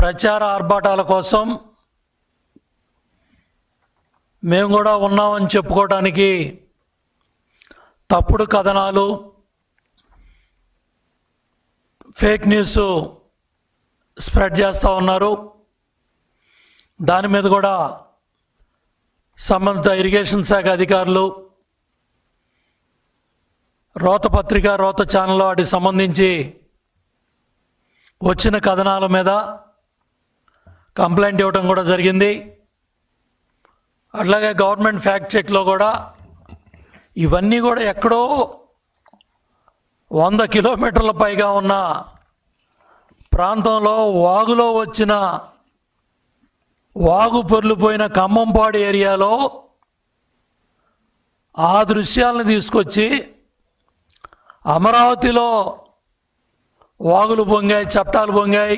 ప్రచార ఆర్భాటాల కోసం మేము కూడా ఉన్నామని చెప్పుకోవడానికి తప్పుడు కథనాలు, ఫేక్ న్యూస్ స్ప్రెడ్ చేస్తూ ఉన్నారు. దాని మీద కూడా సంబంధిత ఇరిగేషన్ శాఖ అధికారులు రోత పత్రిక, రోత ఛానల్ వాటికి సంబంధించి వచ్చిన కథనాల మీద కంప్లైంట్ ఇవ్వడం కూడా జరిగింది. అట్లాగే గవర్నమెంట్ ఫ్యాక్ట్ చెక్లో కూడా ఇవన్నీ కూడా ఎక్కడో 100 కిలోమీటర్ల పైగా ఉన్న ప్రాంతంలో వాగులో వచ్చిన వాగు పొర్లిపోయిన ఖమ్మంపాడు ఏరియాలో ఆ దృశ్యాలను తీసుకొచ్చి అమరావతిలో వాగులు పొంగాయి, చప్టాలు పొంగాయి,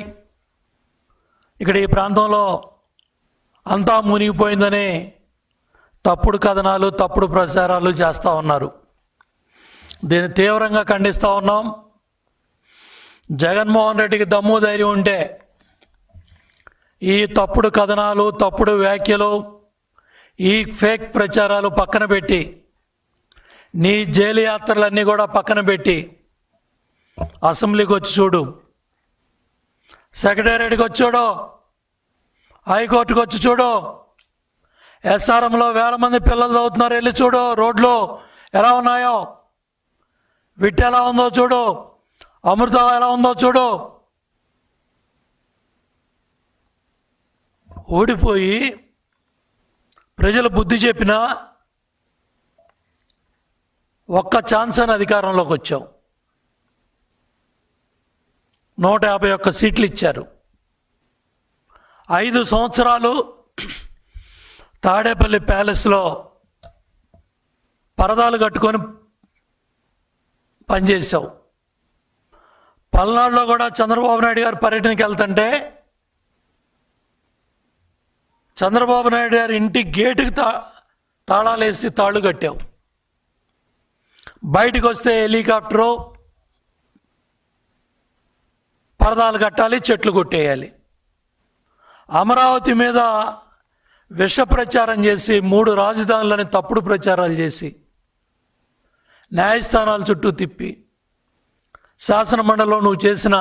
ఇక్కడ ఈ ప్రాంతంలో అంతా మునిగిపోయిందని తప్పుడు కథనాలు, తప్పుడు ప్రచారాలు చేస్తూ ఉన్నారు. దీన్ని తీవ్రంగా ఖండిస్తూ ఉన్నాం. జగన్మోహన్ రెడ్డికి దమ్ము ధైర్యం ఉంటే ఈ తప్పుడు కథనాలు, తప్పుడు వ్యాఖ్యలు, ఈ ఫేక్ ప్రచారాలు పక్కన పెట్టి, నీ జైలు యాత్రలన్నీ కూడా పక్కన పెట్టి అసెంబ్లీకి వచ్చి చూడు, సెక్రటేరియట్కి వచ్చి చూడు, హైకోర్టుకు వచ్చి చూడు, ఎస్ఆర్ఎంలో వేల మంది పిల్లలు చదువుతున్నారు, వెళ్ళి చూడు, రోడ్లు ఎలా ఉన్నాయో, విట్ ఎలా ఉందో చూడు, అమృత ఎలా ఉందో చూడు. ఓడిపోయి ప్రజలు బుద్ధి చెప్పినా ఒక్క ఛాన్స్ అని అధికారంలోకి వచ్చావు. 151 సీట్లు ఇచ్చారు. 5 సంవత్సరాలు తాడేపల్లి ప్యాలెస్లో పరదాలు కట్టుకొని పనిచేసావు. పల్నాడులో కూడా చంద్రబాబు నాయుడు గారు పర్యటనకి వెళ్తుంటే చంద్రబాబు నాయుడు గారి ఇంటి గేటుకి తాళాలు వేసి తాళ్ళు కట్టావు. బయటికి వస్తే హెలికాప్టరు, పరదాలు కట్టాలి, చెట్లు కొట్టేయాలి. అమరావతి మీద విష ప్రచారం చేసి 3 రాజధానులని తప్పుడు ప్రచారాలు చేసి న్యాయస్థానాల చుట్టూ తిప్పి శాసనమండలిలో నువ్వు చేసిన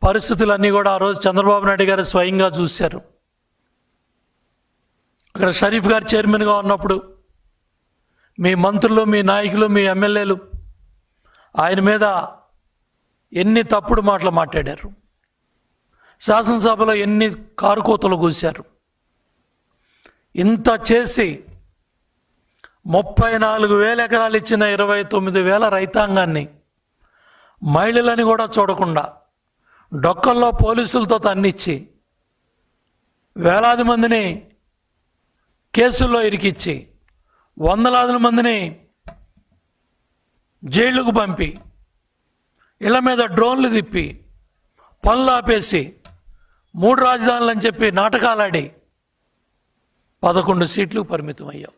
పరిస్థితులన్నీ కూడా ఆ రోజు చంద్రబాబు నాయుడు గారు స్వయంగా చూశారు. అక్కడ షరీఫ్ గారు చైర్మన్గా ఉన్నప్పుడు మీ మంత్రులు, మీ నాయకులు, మీ ఎమ్మెల్యేలు ఆయన మీద ఎన్ని తప్పుడు మాటలు మాట్లాడారు. శాసనసభలో ఎన్ని కారుకోతలు కూశారు. ఇంత చేసి 34,000 ఎకరాలు ఇచ్చిన 29,000 రైతాంగాన్ని, మహిళలని కూడా చూడకుండా డొక్కల్లో పోలీసులతో తన్నిచ్చి వేలాది మందిని కేసుల్లో ఇరికిచ్చి వందలాది మందిని జైలుకు పంపి ఇళ్ల మీద డ్రోన్లు తిప్పి పనులు ఆపేసి 3 రాజధానులు అని చెప్పి నాటకాలాడి 11 సీట్లు పరిమితం అయ్యావు.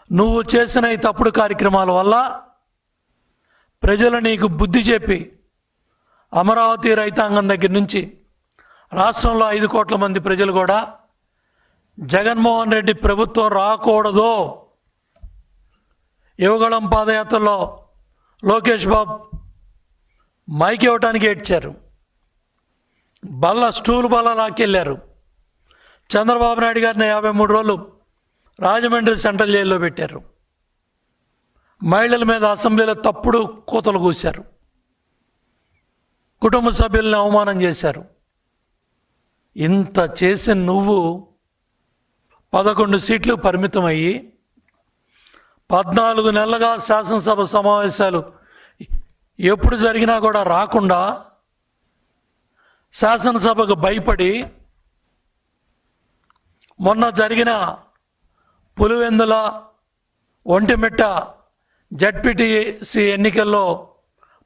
నువ్వు చేసిన ఈ తప్పుడు కార్యక్రమాల వల్ల ప్రజలు నీకు బుద్ధి చెప్పి అమరావతి రైతాంగం దగ్గర నుంచి రాష్ట్రంలో 5 కోట్ల మంది ప్రజలు కూడా జగన్మోహన్ రెడ్డి ప్రభుత్వం రాకూడదు. యువగళం పాదయాత్రలో లోకేష్ బాబు మైక్ ఇవ్వటానికి ఏడ్చారు. స్టూల్ బల్ల లాక్కెళ్ళారు. చంద్రబాబు నాయుడు గారిని 53 రోజులు రాజమండ్రి సెంట్రల్ జైల్లో పెట్టారు. మహిళల మీద అసెంబ్లీలో తప్పుడు కూతలు కూశారు. కుటుంబ సభ్యుల్ని అవమానం చేశారు. ఇంత చేసి నువ్వు 11 సీట్లు పరిమితం అయ్యి 14 నెలలుగా శాసనసభ సమావేశాలు ఎప్పుడు జరిగినా కూడా రాకుండా శాసనసభకు భయపడి మొన్న జరిగిన పులివెందుల, ఒంటిమిట్ట జడ్పీటీసీ ఎన్నికల్లో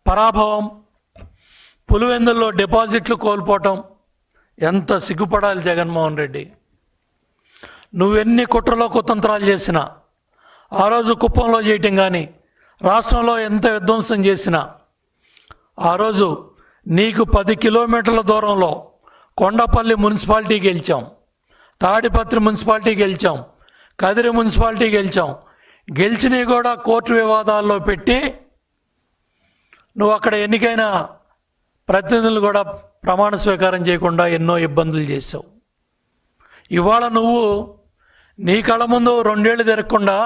పరాభవం, పులివెందుల్లో డిపాజిట్లు కోల్పోవటం ఎంత సిగ్గుపడాలి జగన్మోహన్ రెడ్డి. నువ్వెన్ని కుట్రలో కుతంత్రాలు చేసినా, ఆ రోజు కుప్పంలో చేయటం కానీ, రాష్ట్రంలో ఎంత విధ్వంసం చేసినా, ఆ రోజు నీకు 10 కిలోమీటర్ల దూరంలో కొండపల్లి మున్సిపాలిటీ గెలిచాం, తాడిపత్రి మున్సిపాలిటీ గెలిచాం, కదిరి మున్సిపాలిటీ గెలిచాం. గెలిచినవి కూడా కోర్టు వివాదాల్లో పెట్టి నువ్వు అక్కడ ఎన్నికైన ప్రతినిధులు కూడా ప్రమాణ స్వీకారం చేయకుండా ఎన్నో ఇబ్బందులు చేసావు. ఇవాళ నువ్వు నీ కళ్ళ ముందు 2 ఏళ్ళు తిరగకుండా